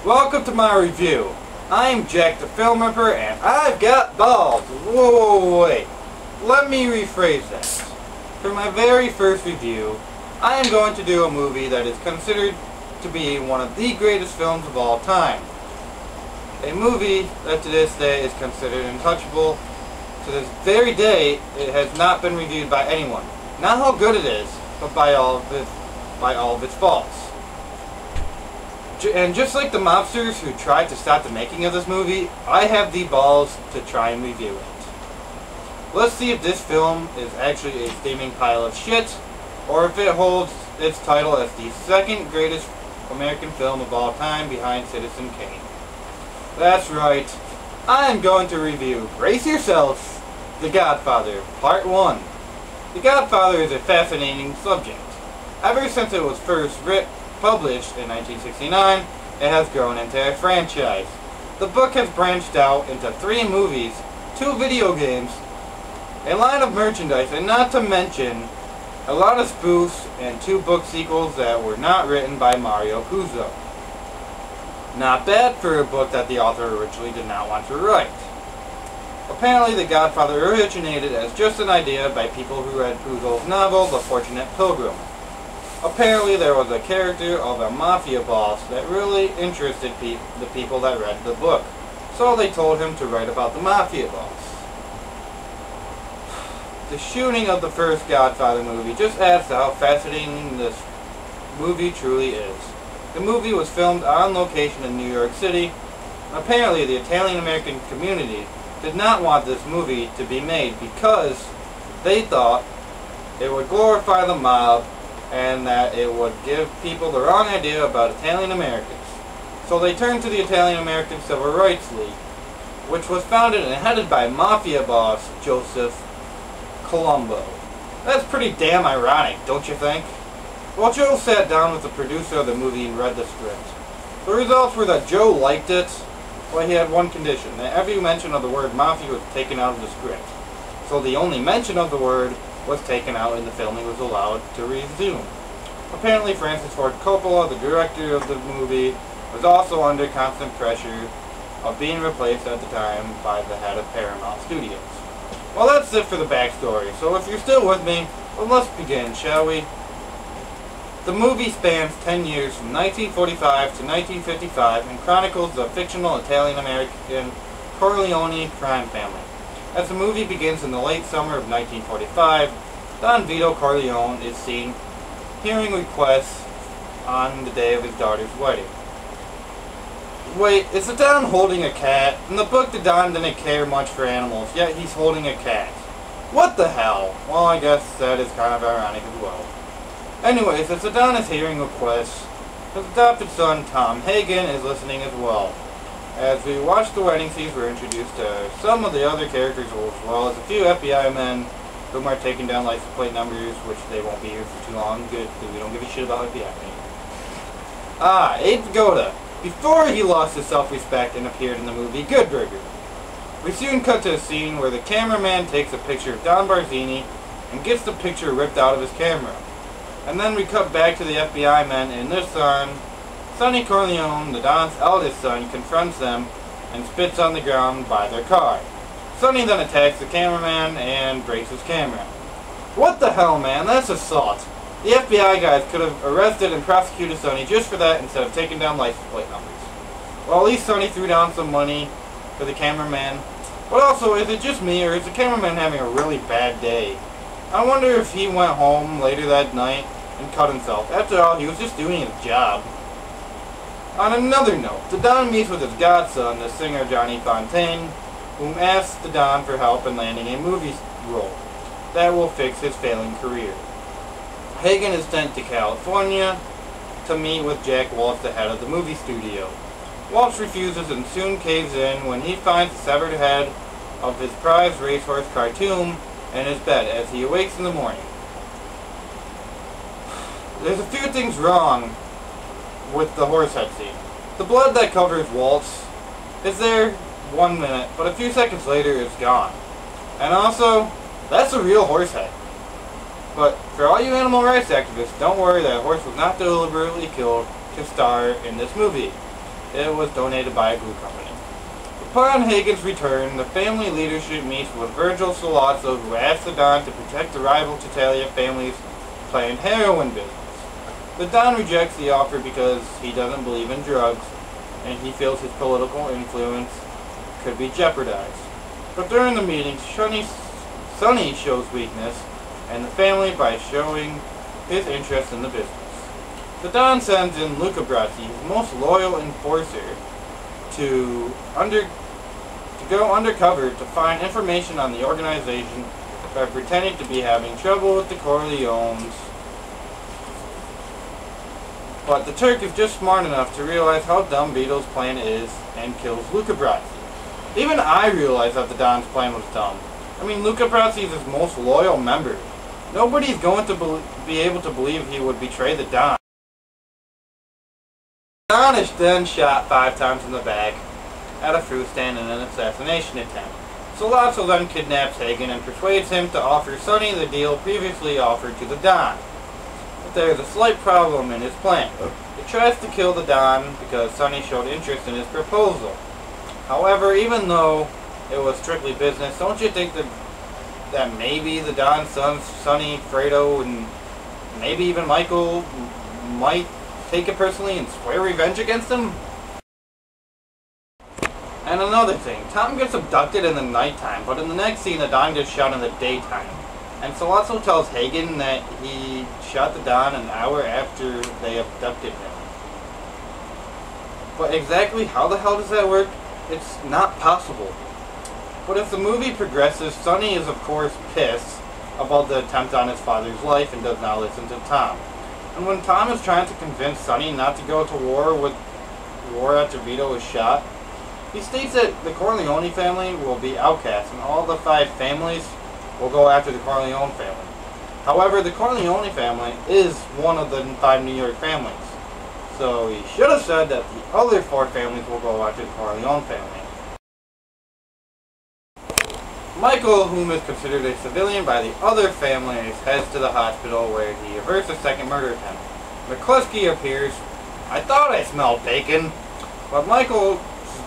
Welcome to my review. I'm Jack the Film Ripper and I've got balls. Whoa, wait. Let me rephrase that. For my very first review, I am going to do a movie that is considered to be one of the greatest films of all time. A movie that to this day is considered untouchable. To this very day, it has not been reviewed by anyone. Not how good it is, but by all of its faults. And just like the mobsters who tried to stop the making of this movie, I have the balls to try and review it. Let's see if this film is actually a steaming pile of shit, or if it holds its title as the second greatest American film of all time behind Citizen Kane. That's right, I am going to review, brace yourselves, The Godfather, Part 1. The Godfather is a fascinating subject. Ever since it was first published in 1969, it has grown into a franchise. The book has branched out into 3 movies, 2 video games, a line of merchandise, and not to mention a lot of spoofs and 2 book sequels that were not written by Mario Puzo. Not bad for a book that the author originally did not want to write. Apparently, The Godfather originated as just an idea by people who read Puzo's novel, The Fortunate Pilgrim. Apparently, there was a character of a mafia boss that really interested the people that read the book, so they told him to write about the mafia boss. The shooting of the first Godfather movie just adds to how fascinating this movie truly is. The movie was filmed on location in New York City. Apparently, the Italian-American community did not want this movie to be made because they thought it would glorify the mob and that it would give people the wrong idea about Italian-Americans. So they turned to the Italian-American Civil Rights League, which was founded and headed by mafia boss Joseph Colombo. That's pretty damn ironic, don't you think? Well, Joe sat down with the producer of the movie and read the script. The results were that Joe liked it, but he had one condition, that every mention of the word mafia was taken out of the script. So the only mention of the word was taken out and the filming was allowed to resume. Apparently Francis Ford Coppola, the director of the movie, was also under constant pressure of being replaced at the time by the head of Paramount Studios. Well, that's it for the backstory, so if you're still with me, well, let's begin, shall we? The movie spans 10 years from 1945 to 1955 and chronicles the fictional Italian-American Corleone crime family. As the movie begins in the late summer of 1945, Don Vito Corleone is seen hearing requests on the day of his daughter's wedding. Wait, is the Don holding a cat? In the book, the Don didn't care much for animals, yet he's holding a cat. What the hell? Well, I guess that is kind of ironic as well. Anyways, as the Don is hearing requests, his adopted son, Tom Hagen, is listening as well. As we watch the wedding scenes, we're introduced to some of the other characters as well as a few FBI men whom are taking down license plate numbers, which they won't be here for too long. Good, because we don't give a shit about FBI men. Abe Vigoda. Before he lost his self-respect and appeared in the movie Good Burger. We soon cut to a scene where the cameraman takes a picture of Don Barzini and gets the picture ripped out of his camera. And then we cut back to the FBI men, and this time, Sonny Corleone, the Don's eldest son, confronts them and spits on the ground by their car. Sonny then attacks the cameraman and breaks his camera. What the hell, man? That's assault. The FBI guys could have arrested and prosecuted Sonny just for that instead of taking down license plate numbers. Well, at least Sonny threw down some money for the cameraman. But also, is it just me, or is the cameraman having a really bad day? I wonder if he went home later that night and cut himself. After all, he was just doing his job. On another note, the Don meets with his godson, the singer Johnny Fontaine, whom asks the Don for help in landing a movie role that will fix his failing career. Hagen is sent to California to meet with Jack Walsh, the head of the movie studio. Walsh refuses and soon caves in when he finds the severed head of his prized racehorse Khartoum in his bed as he awakes in the morning. There's a few things wrong with the horse head scene. The blood that covers Waltz is there 1 minute, but a few seconds later it's gone. And also, that's a real horse head. But for all you animal rights activists, don't worry, that horse was not deliberately killed to star in this movie. it was donated by a glue company. Upon Hagen's return, the family leadership meets with Virgil Sollozzo, who asks the Don to protect the rival Tattaglia family's planned heroin business. The Don rejects the offer because he doesn't believe in drugs, and he feels his political influence could be jeopardized. But during the meeting, Sonny shows weakness and the family by showing his interest in the business. The Don sends in Luca Brasi, his most loyal enforcer, to go undercover to find information on the organization by pretending to be having trouble with the Corleones. But the Turk is just smart enough to realize how dumb Vito's plan is and kills Luca Brasi. Even I realized that the Don's plan was dumb. I mean, Luca Brasi is his most loyal member. Nobody's going to be able to believe he would betray the Don. Don is then shot 5 times in the back at a fruit stand in an assassination attempt. Sollozzo then kidnaps Hagen and persuades him to offer Sonny the deal previously offered to the Don. But there is a slight problem in his plan. He tries to kill the Don because Sonny showed interest in his proposal. However, even though it was strictly business, don't you think that maybe the Don's sons, Sonny, Fredo, and maybe even Michael might take it personally and swear revenge against him? And another thing, Tom gets abducted in the nighttime, but in the next scene the Don gets shot in the daytime. And Sollozzo tells Hagen that he shot the Don an hour after they abducted him. But exactly how the hell does that work? It's not possible. But as the movie progresses, Sonny is of course pissed about the attempt on his father's life and does not listen to Tom. And when Tom is trying to convince Sonny not to go to war after Vito is shot, he states that the Corleone family will be outcast and all the 5 families will go after the Corleone family. However, the Corleone family is one of the 5 New York families. So he should have said that the other 4 families will go after the Corleone family. Michael, whom is considered a civilian by the other families, heads to the hospital where he averts a second murder attempt. McCluskey appears. I thought I smelled bacon, but Michael's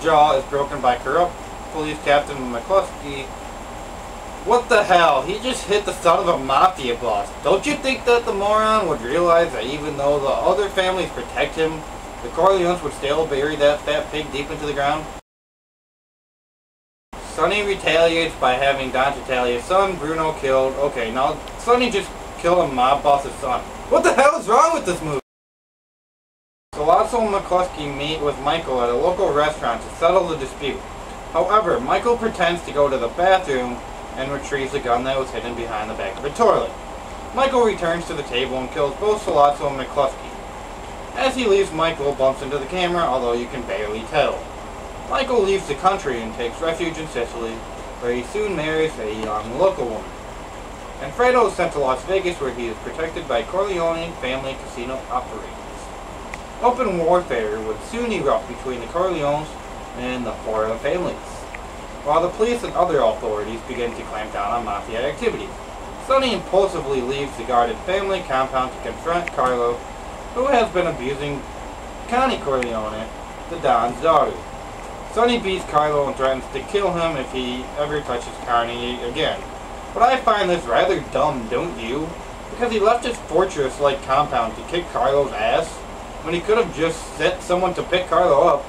jaw is broken by corrupt police captain McCluskey. What the hell? He just hit the son of a mafia boss. Don't you think that the moron would realize that even though the other families protect him, the Corleones would still bury that fat pig deep into the ground? Sonny retaliates by having Don Tattaglia's son, Bruno, killed. Okay, now Sonny just killed a mob boss's son. What the hell is wrong with this movie? Sollozzo and McCluskey meet with Michael at a local restaurant to settle the dispute. However, Michael pretends to go to the bathroom and retrieves the gun that was hidden behind the back of a toilet. Michael returns to the table and kills both Sollozzo and McCluskey. As he leaves, Michael bumps into the camera, although you can barely tell. Michael leaves the country and takes refuge in Sicily, where he soon marries a young local woman. And Fredo is sent to Las Vegas, where he is protected by Corleone family casino operators. Open warfare would soon erupt between the Corleones and the 4 other families, while the police and other authorities begin to clamp down on mafia activities. Sonny impulsively leaves the guarded family compound to confront Carlo, who has been abusing Connie Corleone, the Don's daughter. Sonny beats Carlo and threatens to kill him if he ever touches Connie again. But I find this rather dumb, don't you? Because he left his fortress-like compound to kick Carlo's ass, when he could have just sent someone to pick Carlo up,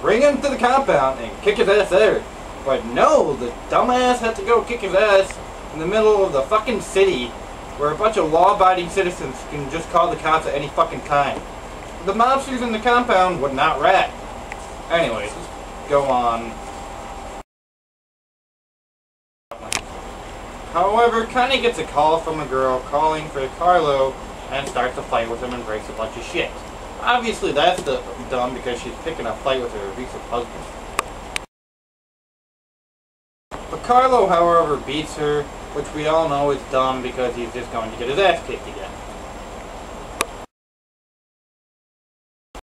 bring him to the compound, and kick his ass there. But no, the dumbass had to go kick his ass in the middle of the fucking city, where a bunch of law-abiding citizens can just call the cops at any fucking time. The mobsters in the compound would not rat. Anyways, let's go on. However, Connie gets a call from a girl calling for Carlo and starts a fight with him and breaks a bunch of shit. Obviously that's dumb because she's picking a fight with her abusive husband. But Carlo, however, beats her, which we all know is dumb because he's just going to get his ass kicked again.